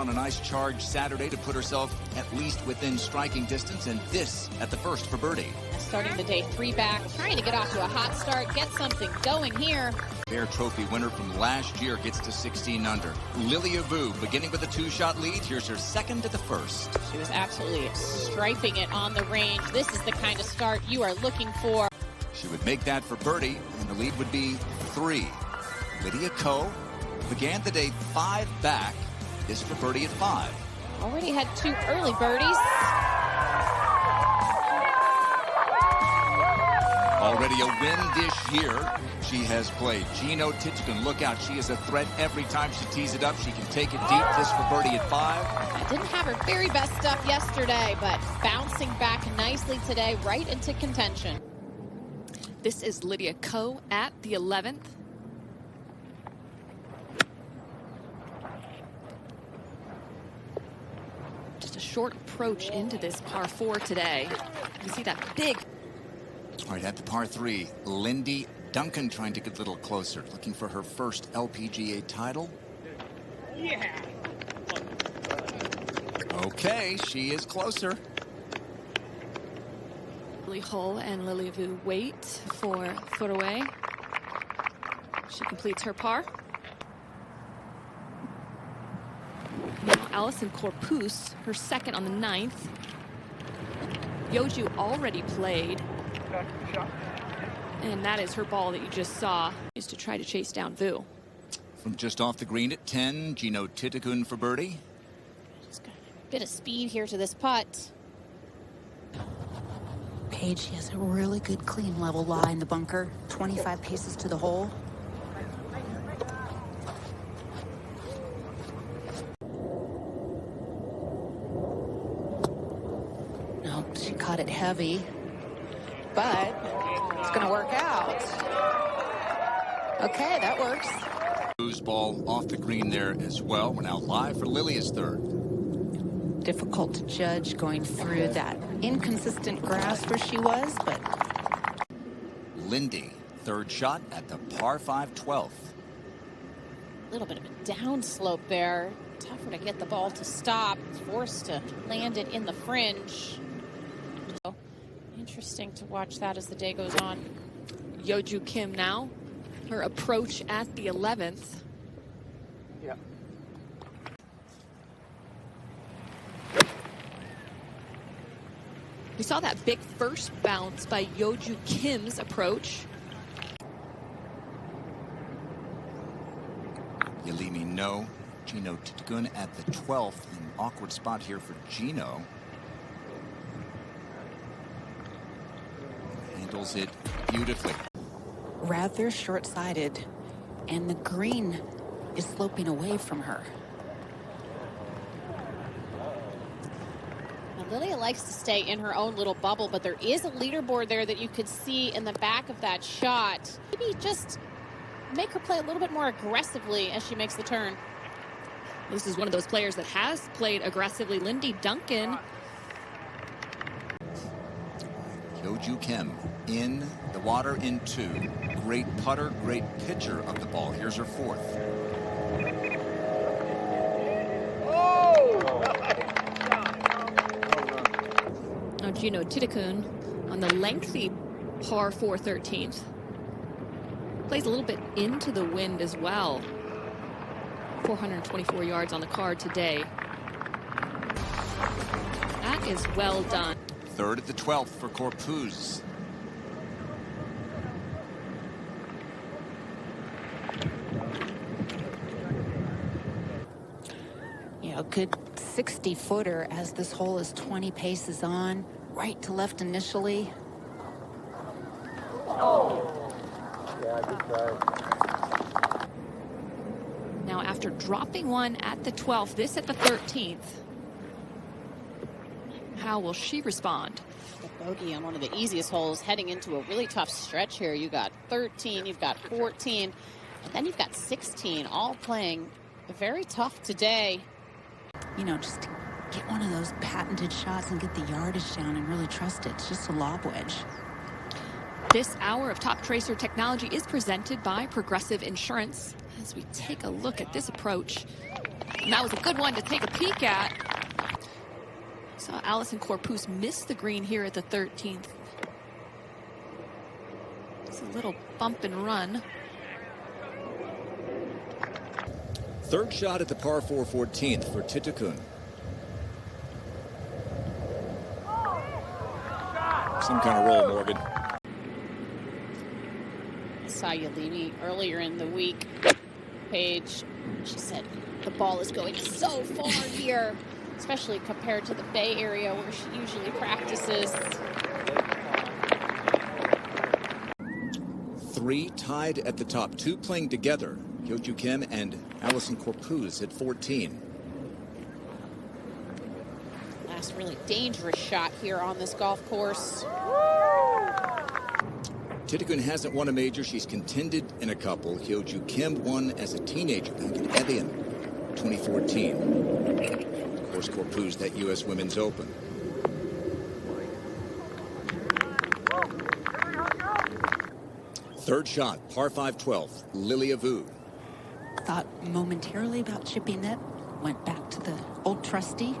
On a nice charge Saturday to put herself at least within striking distance, and this at the first for birdie. Starting the day 3 back, trying to get off to a hot start, get something going here. Bear Trophy winner from last year gets to 16 under. Lilia Vu beginning with a 2-shot lead. Here's her second to the first. She was absolutely striping it on the range. This is the kind of start you are looking for. She would make that for birdie, and the lead would be 3. Lydia Ko began the day 5 back. This for birdie at 5. Already had 2 early birdies. Already a win this year. She has played. Gino Titchkin, look out. She is a threat every time she tees it up. She can take it deep. This for birdie at 5. I didn't have her very best stuff yesterday, but bouncing back nicely today, right into contention. This is Lydia Ko at the 11th. Just a short approach into this par 4 today. You see that big. All right, at the par 3, Lindy Duncan trying to get a little closer, looking for her first LPGA title. Yeah. Okay, she is closer. Lily Hull and Lilia Vu wait for Footaway. She completes her par. Now Allison Corpus, her second on the 9th. Yeoju already played. And that is her ball that you just saw, is to try to chase down Vu. From just off the green at 10, Gino Titchkin for birdie. Just got a bit of speed here to this putt. Paige, she has a really good clean level lie in the bunker. 25 paces to the hole. No, she caught it heavy, but it's going to work out. Okay, that works. Vu's ball off the green there as well. We're now live for Lilia's third. Difficult to judge going through that inconsistent grass where she was, but Lindy, third shot at the par 5 12th. A little bit of a down slope there. Tougher to get the ball to stop. Forced to land it in the fringe. So interesting to watch that as the day goes on. Yeoju Kim now, her approach at the 11th. Yeah. We saw that big first bounce by Yeoju Kim's approach. Yelimi No, Gino Titchkin at the 12th. An awkward spot here for Gino. Handles it beautifully. rather short-sighted, and the green is sloping away from her. Lilia likes to stay in her own little bubble, but there is a leaderboard there that you could see in the back of that shot. Maybe just make her play a little bit more aggressively as she makes the turn. This is one of those players that has played aggressively. Lindy Duncan. Yeoju Kim in the water in two. Great putter, great pitcher of the ball. Here's her fourth. Now Gino Titchkin on the lengthy par 4 13th. Plays a little bit into the wind as well. 424 yards on the card today. That is well done. Third at the 12th for Corpus. You know, good 60-footer as this hole is 20 paces on, right to left initially. Yeah, good try. Now after dropping one at the 12th, this at the 13th. How will she respond? The bogey on one of the easiest holes, heading into a really tough stretch here. You got 13, you've got 14, and then you've got 16, all playing very tough today. You know, just to get one of those patented shots and get the yardage down and really trust it. It's just a lob wedge. This hour of Top Tracer technology is presented by Progressive Insurance. As we take a look at this approach, And that was a good one to take a peek at. Saw Allison Corpus miss the green here at the 13th. It's a little bump and run. Third shot at the par 4 14th for Titikun. Some kind of roll, Morgan. I saw you, Levy, earlier in the week. Paige, she said the ball is going so far here, especially compared to the Bay Area where she usually practices. 3 tied at the top, 2 playing together. Hyo-Joo Kim and Allison Corpus at 14. Last really dangerous shot here on this golf course. Titikun hasn't won a major. She's contended in a couple. Hyo-Joo Kim won as a teenager back in Evian 2014. Of course, Corpus, that U.S. Women's Open. Third shot, par 5 12th, Lilia Vu. Thought momentarily about chipping it. Went back to the old trusty.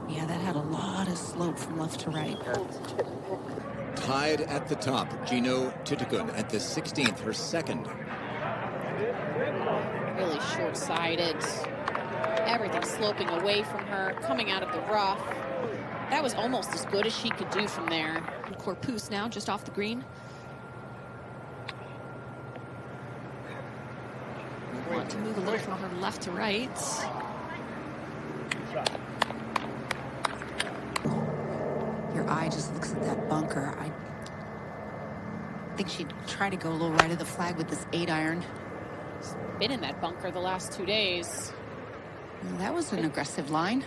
Yeah, that had a lot of slope from left to right. Tied at the top, Gino Titikun at the 16th, her second. Really short-sighted. Everything sloping away from her, coming out of the rough. That was almost as good as she could do from there. And Corpus now just off the green. Want to move a little from her left to right. Your eye just looks at that bunker. I think she'd try to go a little right of the flag with this 8-iron. She's been in that bunker the last 2 days. Well, that was an aggressive line.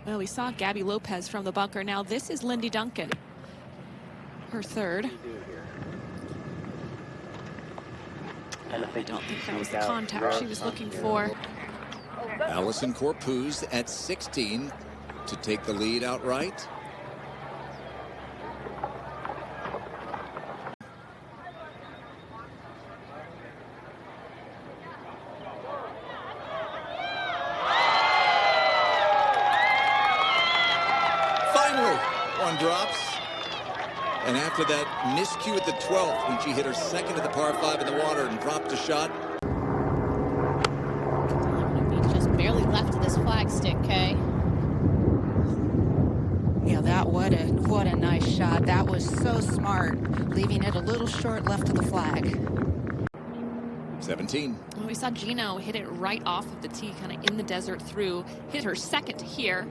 Well, we saw Gabby Lopez from the bunker. Now this is Lindy Duncan, her third. I don't think that was the contact she was looking for. Allison Corpus at 16 to take the lead outright. Finally, one drops. And after that miscue at the 12th, when she hit her second at the par 5 in the water and dropped a shot. Just barely left of this flag stick, Kay. Yeah, what a nice shot. That was so smart, leaving it a little short left of the flag. 17. Well, we saw Gino hit it right off of the tee, kind of in the desert through. Hit her second here.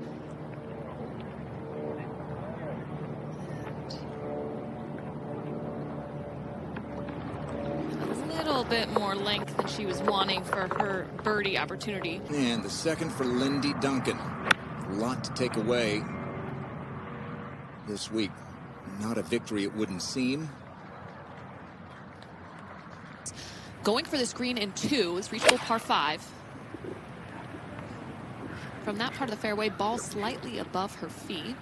A little bit more length than she was wanting for her birdie opportunity. And the second for Lindy Duncan. A lot to take away this week. Not a victory, it wouldn't seem. Going for this green in 2 is reachable par 5. From that part of the fairway, ball slightly above her feet.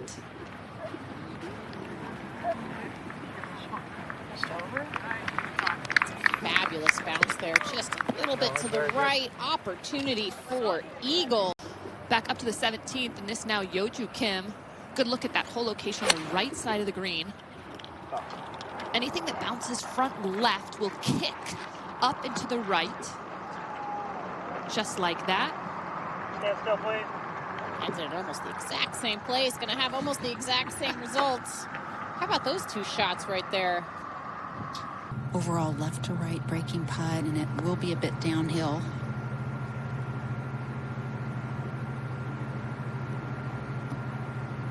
Fabulous bounce there, just a little bit to the right. Opportunity for eagle. Back up to the 17th, and this now Hyo-Joo Kim. Good look at that whole location on the right side of the green. Anything that bounces front left will kick up into the right. Just like that. Stand still, please. Ends it at almost the exact same place. Gonna have almost the exact same results. How about those 2 shots right there? Overall left to right breaking putt, and it will be a bit downhill.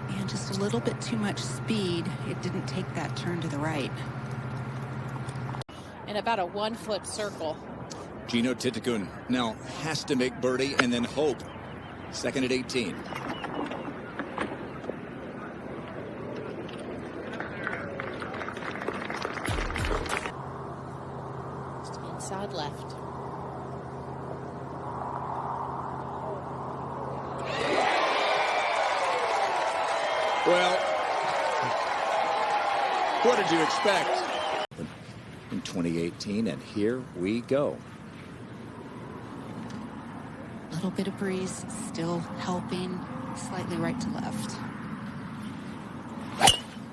And just a little bit too much speed. It didn't take that turn to the right. In about a 1-foot circle. Gino Titikun now has to make birdie and then hope. Second at 18. Just inside left. Well, What did you expect? In 2018, and here we go. A little bit of breeze, still helping, slightly right to left.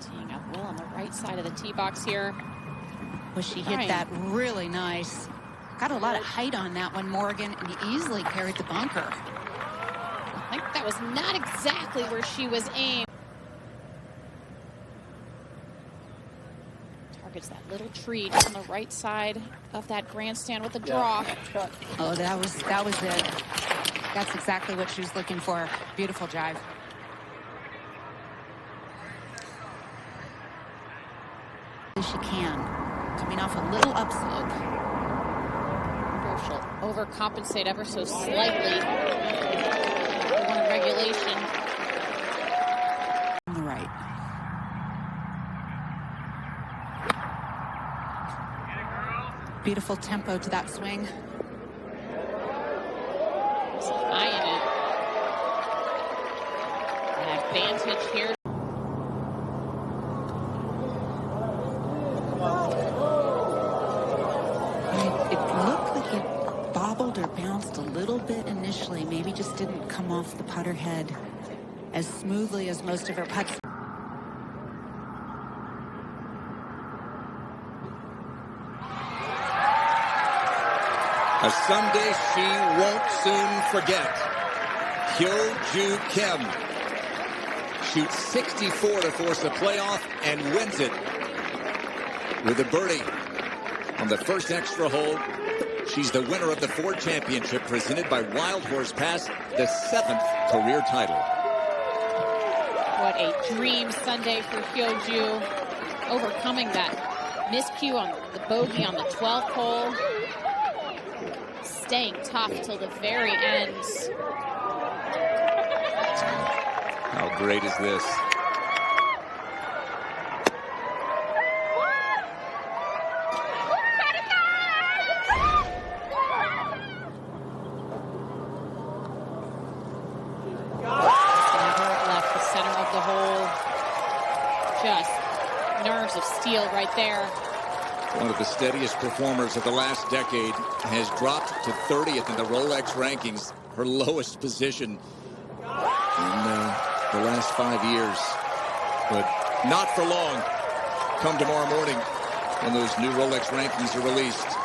Teeing up well on the right side of the tee box here. Well, she hit that really nice. Got a lot of height on that one, Morgan, and easily carried the bunker. I think that was not exactly where she was aimed. Targets that little tree just on the right side of that grandstand with a draw. Oh, that was it. That's exactly what she was looking for. Beautiful drive. As she can, coming off a little upslope. She'll overcompensate ever so slightly. The one in regulation. On the right. Beautiful tempo to that swing. High in it. An advantage here. It looked like it bobbled or bounced a little bit initially. Maybe just didn't come off the putter head as smoothly as most of her putts. A Sunday she won't soon forget. Hyo-Joo Kim shoots 64 to force a playoff and wins it with a birdie on the first extra hole. She's the winner of the Ford Championship presented by Wild Horse Pass, the 7th career title. What a dream Sunday for Hyo-Joo, overcoming that miscue on the bogey on the 12th hole. Staying tough till the very end. How great is this? Left the center of the hole. Just nerves of steel right there. One of the steadiest performers of the last decade has dropped to 30th in the Rolex rankings, her lowest position in the last 5 years. But not for long. Come tomorrow morning when those new Rolex rankings are released.